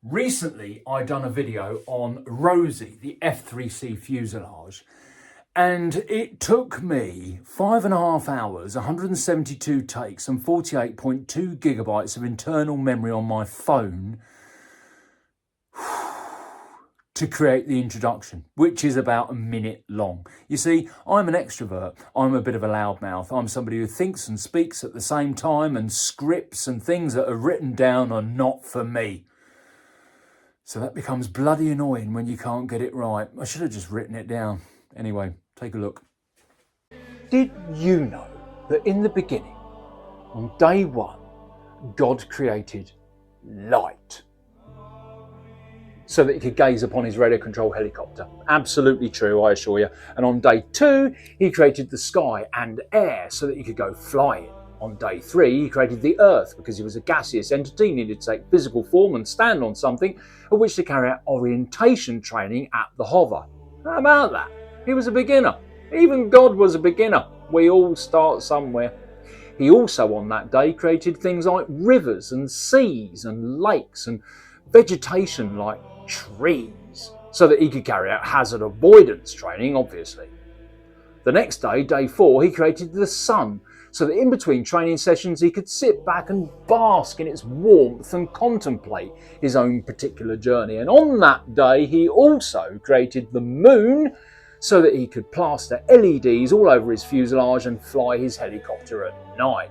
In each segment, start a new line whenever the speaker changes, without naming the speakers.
Recently, I done a video on Rosie, the F3C fuselage, and it took me 5.5 hours, 172 takes and 48.2 gigabytes of internal memory on my phone to create the introduction, which is about a minute long. You see, I'm an extrovert. I'm a bit of a loudmouth. I'm somebody who thinks and speaks at the same time, and scripts and things that are written down are not for me. So that becomes bloody annoying when you can't get it right. I should have just written it down. Anyway, take a look. Did you know that in the beginning, on day one, God created light so that he could gaze upon his radio control helicopter? Absolutely true, I assure you. And on day two, he created the sky and air so that he could go flying. On day three, he created the earth because he was a gaseous entity, needed to take physical form and stand on something at which to carry out orientation training at the hover. How about that? He was a beginner. Even God was a beginner. We all start somewhere. He also on that day created things like rivers and seas and lakes and vegetation like trees so that he could carry out hazard avoidance training, obviously. The next day, day four, he created the sun so that in between training sessions he could sit back and bask in its warmth and contemplate his own particular journey. And on that day he also created the moon so that he could plaster LEDs all over his fuselage and fly his helicopter at night.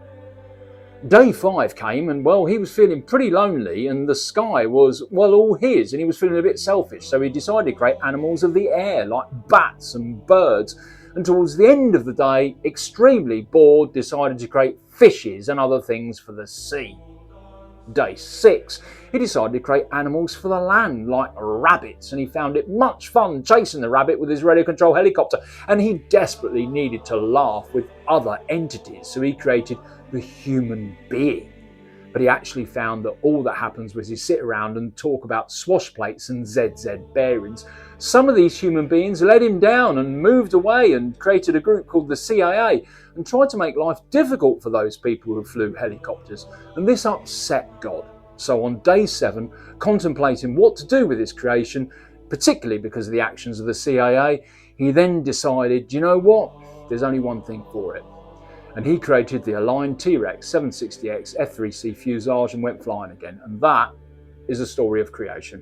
Day 5 came and, well, he was feeling pretty lonely and the sky was, well, all his, and he was feeling a bit selfish, so he decided to create animals of the air like bats and birds, and towards the end of the day, extremely bored, decided to create fishes and other things for the sea. Day 6, he decided to create animals for the land like rabbits, and he found it much fun chasing the rabbit with his radio control helicopter, and he desperately needed to laugh with other entities, so he created the human being. But he actually found that all that happens was you sit around and talk about swash plates and ZZ bearings. Some of these human beings let him down and moved away and created a group called the CIA and tried to make life difficult for those people who flew helicopters, and this upset God. So on day 7, contemplating what to do with his creation, particularly because of the actions of the CIA, he then decided, you know what, there's only one thing for it. And he created the aligned T-Rex 760X F3C fuselage and went flying again. And that is a story of creation.